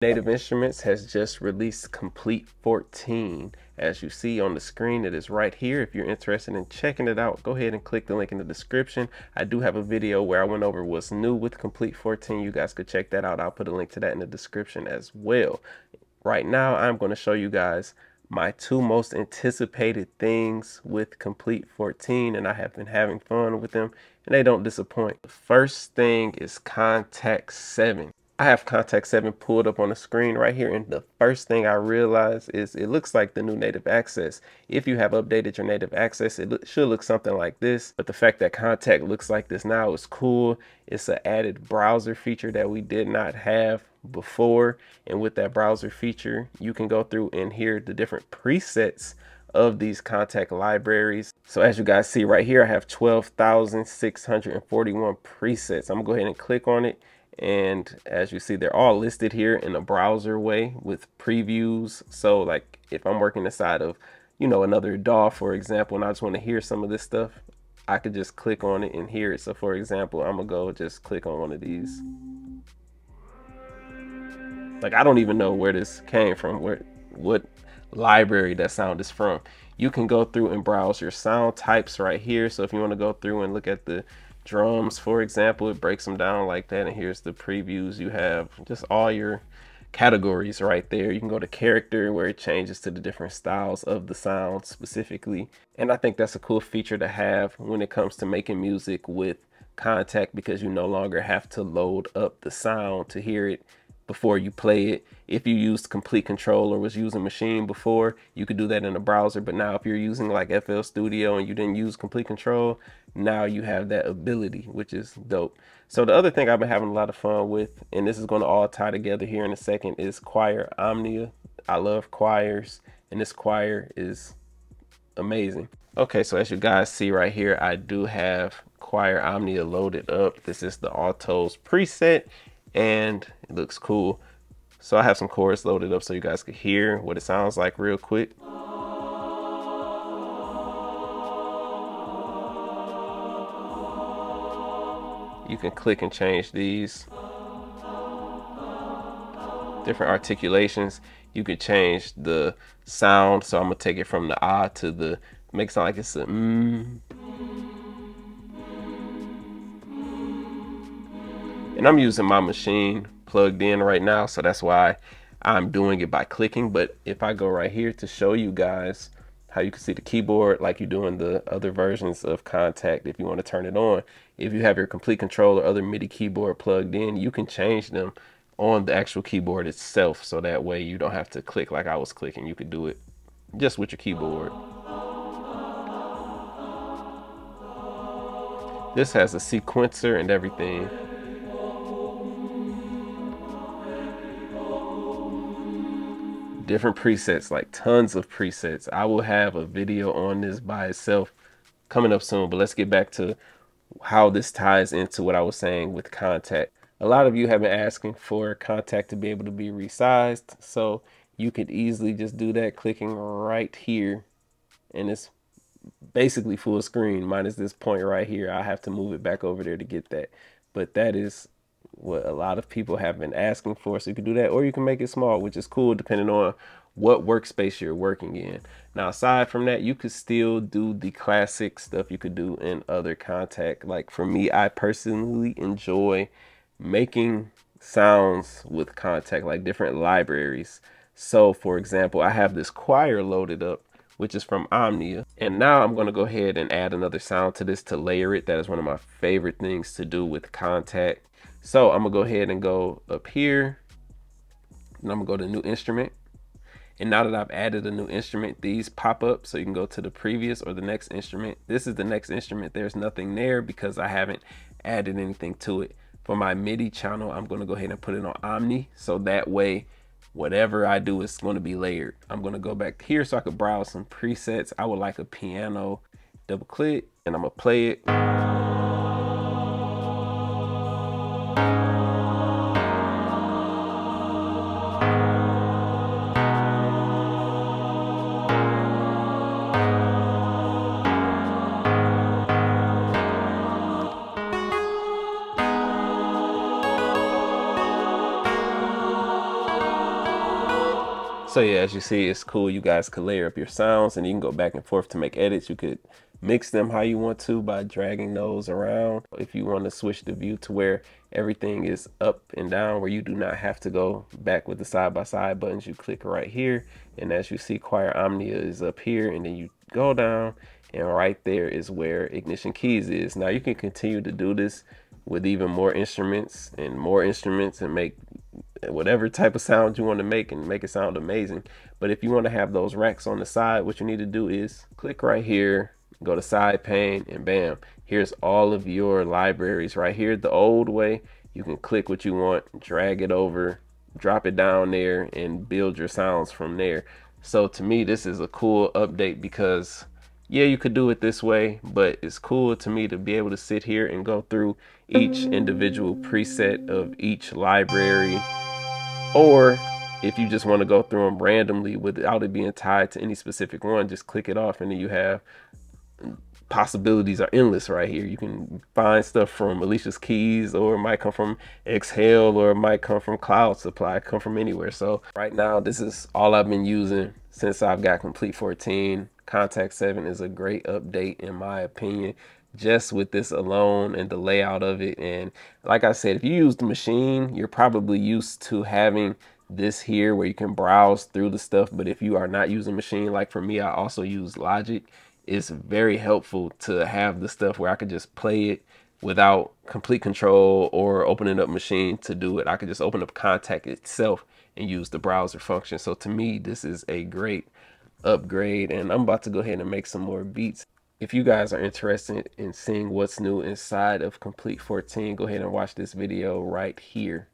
Native Instruments has just released Komplete 14. As you see on the screen, it is right here. If you're interested in checking it out, go ahead and click the link in the description. I do have a video where I went over what's new with Komplete 14. You guys could check that out. I'll put a link to that in the description as well. Right now, I'm going to show you guys my two most anticipated things with Komplete 14, and I have been having fun with them, and they don't disappoint. The first thing is Kontakt 7. I have Kontakt 7 pulled up on the screen right here, and the first thing I realized is it looks like the new native access. If you have updated your native access, it should look something like this, but the fact that Kontakt looks like this now is cool. It's an added browser feature that we did not have before, and with that browser feature, you can go through and hear the different presets of these Kontakt libraries. So as you guys see right here, I have 12,641 presets. I'm gonna go ahead and click on it. And as you see, they're all listed here in a browser way with previews. So like if I'm working inside of, another DAW, for example, and I just want to hear some of this stuff, I could just click on it and hear it. So for example, I'm gonna go just click on one of these. Like I don't even know where this came from, what library that sound is from. You can go through and browse your sound types right here. So if you want to go through and look at the drums, for example, it breaks them down like that, and here's the previews. You have just all your categories right there. You can go to character where it changes to the different styles of the sound specifically, and I think that's a cool feature to have when it comes to making music with Kontakt, because you no longer have to load up the sound to hear it before you play it. If you used Complete Control or was using Machine before, you could do that in a browser. But now if you're using like FL Studio and you didn't use Complete Control, now you have that ability, which is dope. So the other thing I've been having a lot of fun with, and this is going to all tie together here in a second, is Choir Omnia. I love choirs, and this choir is amazing. Okay, so as you guys see right here, I do have Choir Omnia loaded up. This is the Autos preset, and it looks cool. So I have some chords loaded up so you guys could hear what it sounds like real quick. You can click and change these different articulations. You could change the sound, so I'm gonna take it from the ah to the, make it sound like it's a and I'm using my machine plugged in right now, so that's why I'm doing it by clicking. But if I go right here to show you guys how you can see the keyboard like you do in the other versions of Kontakt, if you want to turn it on, if you have your Complete Control or other MIDI keyboard plugged in, you can change them on the actual keyboard itself, so that way you don't have to click like I was clicking. You could do it just with your keyboard. This has a sequencer and everything. Different presets, like tons of presets. I will have a video on this by itself coming up soon, but let's get back to how this ties into what I was saying with Kontakt. A lot of you have been asking for Kontakt to be able to be resized, so you could easily just do that clicking right here, and it's basically full screen minus this point right here. I have to move it back over there to get that, but that is what a lot of people have been asking for. So you can do that, or you can make it small, which is cool depending on what workspace you're working in. Now aside from that, you could still do the classic stuff you could do in other Kontakt. Like for me, I personally enjoy making sounds with Kontakt, like different libraries. So for example, I have this choir loaded up, which is from Omnia, and now I'm going to go ahead and add another sound to this to layer it. That is one of my favorite things to do with Kontakt. So I'm gonna go ahead and go up here, and I'm gonna go to new instrument. And now that I've added a new instrument, these pop up, so you can go to the previous or the next instrument. This is the next instrument. There's nothing there because I haven't added anything to it. For my MIDI channel, I'm gonna go ahead and put it on Omni, so that way whatever I do is going to be layered. I'm gonna go back here so I could browse some presets. I would like a piano. Double click, and I'm gonna play it. So yeah, as you see, it's cool. You guys could layer up your sounds and you can go back and forth to make edits. You could mix them how you want to by dragging those around. If you want to switch the view to where everything is up and down, where you do not have to go back with the side by side buttons, you click right here. And as you see, Choir Omnia is up here, and then you go down, and right there is where Ignition Keys is. Now you can continue to do this with even more instruments and make whatever type of sound you want to make and make it sound amazing. But if you want to have those racks on the side, what you need to do is click right here, go to side pane, and bam, here's all of your libraries right here. The old way, you can click what you want, drag it over, drop it down there, and build your sounds from there. So to me, this is a cool update because yeah, you could do it this way, but it's cool to me to be able to sit here and go through each individual preset of each library. Or if you just want to go through them randomly without it being tied to any specific one, just click it off, and then you have possibilities are endless right here. You can find stuff from Alicia's Keys, or it might come from Exhale, or it might come from Cloud Supply, come from anywhere. So right now, this is all I've been using since I've got Komplete 14. Kontakt 7 is a great update in my opinion, just with this alone and the layout of it. And like I said, if you use the machine, you're probably used to having this here where you can browse through the stuff. But if you are not using machine, like for me, I also use Logic. It's very helpful to have the stuff where I could just play it without complete control or opening up machine to do it. I could just open up Kontakt itself and use the browser function. So to me, this is a great upgrade, and I'm about to go ahead and make some more beats. If you guys are interested in seeing what's new inside of Komplete 14, go ahead and watch this video right here.